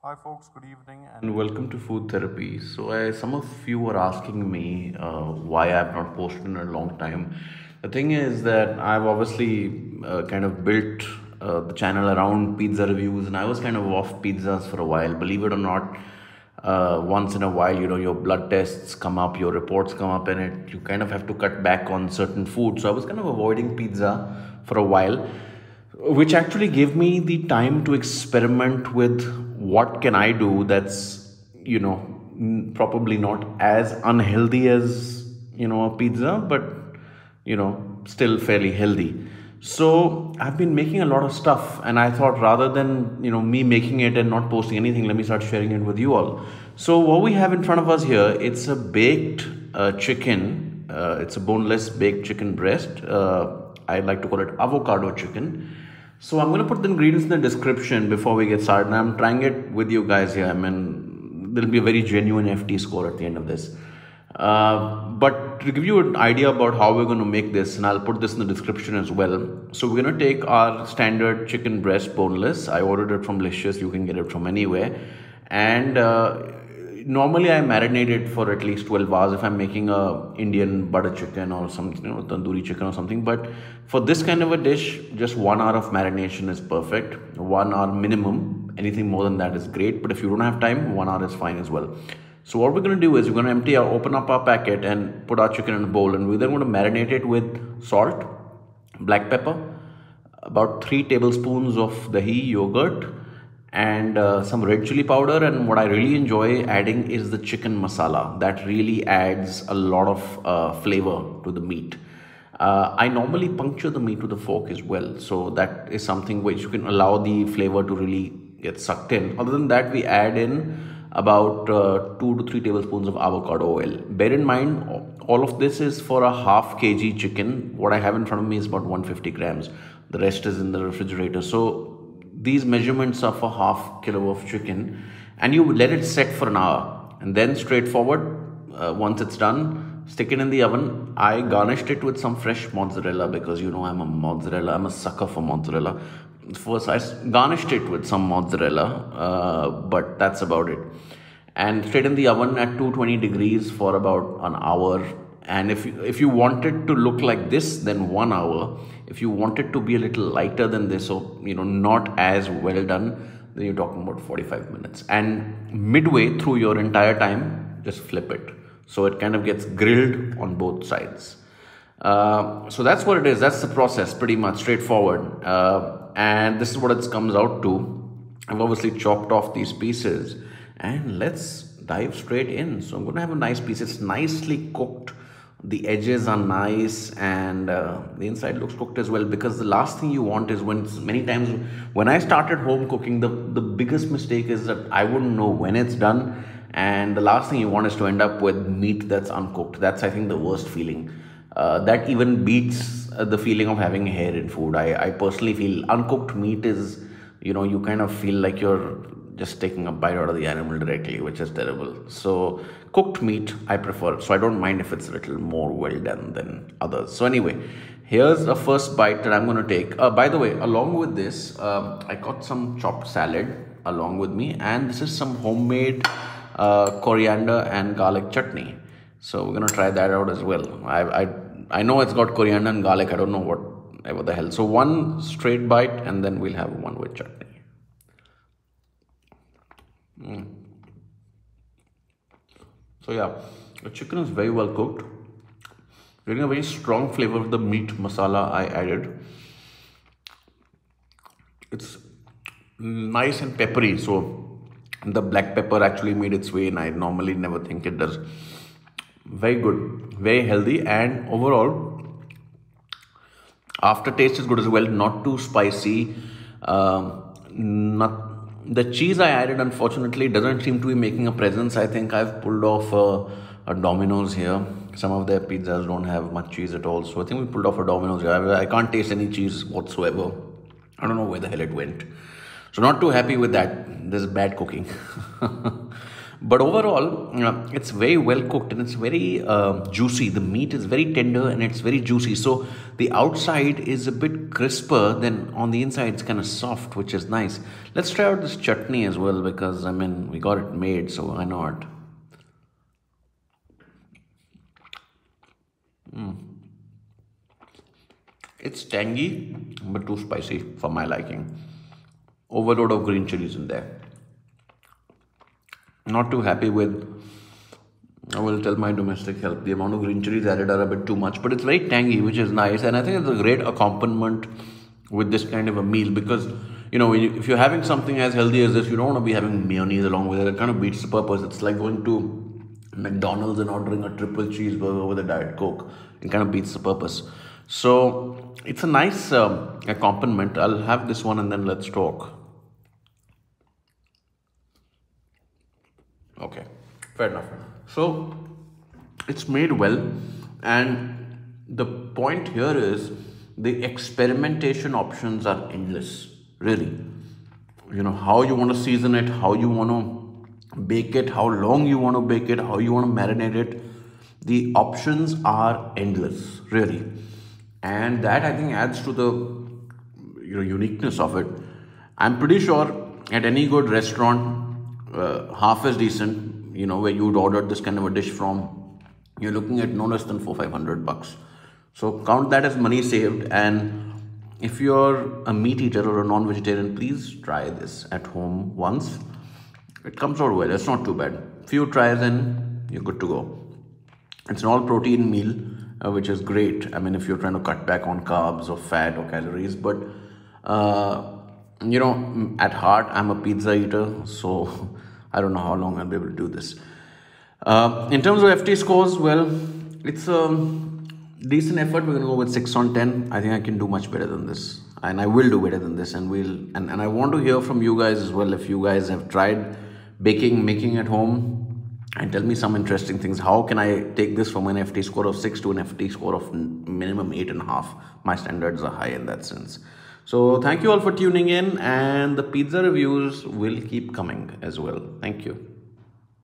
Hi folks, good evening and welcome to Food Therapy. Some of you were asking me why I've not posted in a long time. The thing is that I've obviously kind of built the channel around pizza reviews, and I was kind of off pizzas for a while. Believe it or not, once in a while, your blood tests come up, your reports come up, and you kind of have to cut back on certain food. So I was kind of avoiding pizza for a while, which actually gave me the time to experiment with what can I do that's probably not as unhealthy as a pizza, but still fairly healthy. So I've been making a lot of stuff, and I thought rather than me making it and not posting anything, let me start sharing it with you all. So what we have in front of us here, it's a baked chicken. It's a boneless baked chicken breast. I like to call it avocado chicken. So I'm going to put the ingredients in the description before we get started. And I'm trying it with you guys here. I mean, there'll be a very genuine FT score at the end of this. But to give you an idea about how we're going to make this, and I'll put this in the description as well. So we're going to take our standard chicken breast boneless. I ordered it from Licious. You can get it from anywhere. And normally I marinate it for at least 12 hours if I'm making a Indian butter chicken or some tandoori chicken or something. But for this kind of a dish, just 1 hour of marination is perfect. 1 hour minimum. Anything more than that is great. But if you don't have time, 1 hour is fine as well. So what we're going to do is we're going to open up our packet and put our chicken in a bowl, and we're then going to marinate it with salt, black pepper, about 3 tablespoons of dahi yogurt, and some red chili powder. And what I really enjoy adding is the chicken masala. That really adds a lot of flavor to the meat. I normally puncture the meat with a fork as well, so that is something which you can allow the flavor to really get sucked in. Other than that, we add in about 2 to 3 tablespoons of avocado oil. Bear in mind, all of this is for a half kg chicken. What I have in front of me is about 150 grams. The rest is in the refrigerator. So these measurements are for half kilo of chicken, and you let it set for an hour, and then straightforward, once it's done, stick it in the oven. I garnished it with some fresh mozzarella because I'm a sucker for mozzarella. First, I garnished it with some mozzarella, but that's about it. And straight in the oven at 220 degrees for about an hour. And if you want it to look like this, then 1 hour. If you want it to be a little lighter than this, or not as well done, then you're talking about 45 minutes. And midway through your entire time, just flip it, so it kind of gets grilled on both sides. So that's what it is. That's the process, pretty much straightforward. And this is what it comes out to. I've obviously chopped off these pieces, and let's dive straight in. So I'm going to have a nice piece. It's nicely cooked. The edges are nice, and the inside looks cooked as well, because the last thing you want is many times when I started home cooking, the biggest mistake is that I wouldn't know when it's done, and the last thing you want is to end up with meat that's uncooked. That's, I think, the worst feeling. That even beats the feeling of having hair in food. I personally feel uncooked meat is, you kind of feel like you're just taking a bite out of the animal directly, which is terrible. So cooked meat, I prefer. So I don't mind if it's a little more well done than others. So anyway, here's a first bite that I'm going to take. By the way, along with this, I got some chopped salad along with me. And this is some homemade coriander and garlic chutney. So we're going to try that out as well. I know it's got coriander and garlic. I don't know whatever the hell. So one straight bite, and then we'll have one with chutney. So yeah, the chicken is very well cooked. Getting a very strong flavor of the meat masala I added. It's nice and peppery. So the black pepper actually made its way, and I normally never think it does. Very good, very healthy, and overall aftertaste is good as well. Not too spicy. The cheese I added, unfortunately, doesn't seem to be making a presence. I think I've pulled off a Domino's here. Some of their pizzas don't have much cheese at all, so I think we pulled off a Domino's here. I can't taste any cheese whatsoever. I don't know where the hell it went. So not too happy with that. This is bad cooking. But overall, it's very well cooked and it's very juicy. The meat is very tender and it's very juicy. So the outside is a bit crisper, then on the inside it's kind of soft, which is nice. Let's try out this chutney as well because I mean we got it made, so why not? It's tangy but too spicy for my liking. Overload of green chilies in there. Not too happy with, I will tell my domestic help, the amount of green chilies added are a bit too much, but it's very tangy, which is nice. And I think it's a great accompaniment with this kind of a meal because, if you're having something as healthy as this, you don't want to be having mayonnaise along with it. It kind of beats the purpose. It's like going to McDonald's and ordering a triple cheeseburger with a Diet Coke. It kind of beats the purpose. So it's a nice accompaniment. I'll have this one and then let's talk. Okay, fair enough. So it's made well, and the point here is the experimentation options are endless, really. How you want to season it, how you want to bake it, how long you want to bake it, how you want to marinate it. The options are endless, really, and that I think adds to the uniqueness of it. I'm pretty sure at any good restaurant, half as decent, where you'd ordered this kind of a dish from, you're looking at no less than 400-500 bucks. So count that as money saved. And if you're a meat eater or a non-vegetarian, please try this at home once. It comes out well. It's not too bad. Few tries and you're good to go. It's an all-protein meal, which is great. I mean, if you're trying to cut back on carbs or fat or calories, but at heart, I'm a pizza eater, so I don't know how long I'll be able to do this. In terms of FT scores, well, it's a decent effort. We're going to go with 6 on 10. I think I can do much better than this, and I will do better than this. And I want to hear from you guys as well. If you guys have tried making at home, and tell me some interesting things. How can I take this from an FT score of 6 to an FT score of minimum 8.5? My standards are high in that sense. So thank you all for tuning in, and the pizza reviews will keep coming as well. Thank you.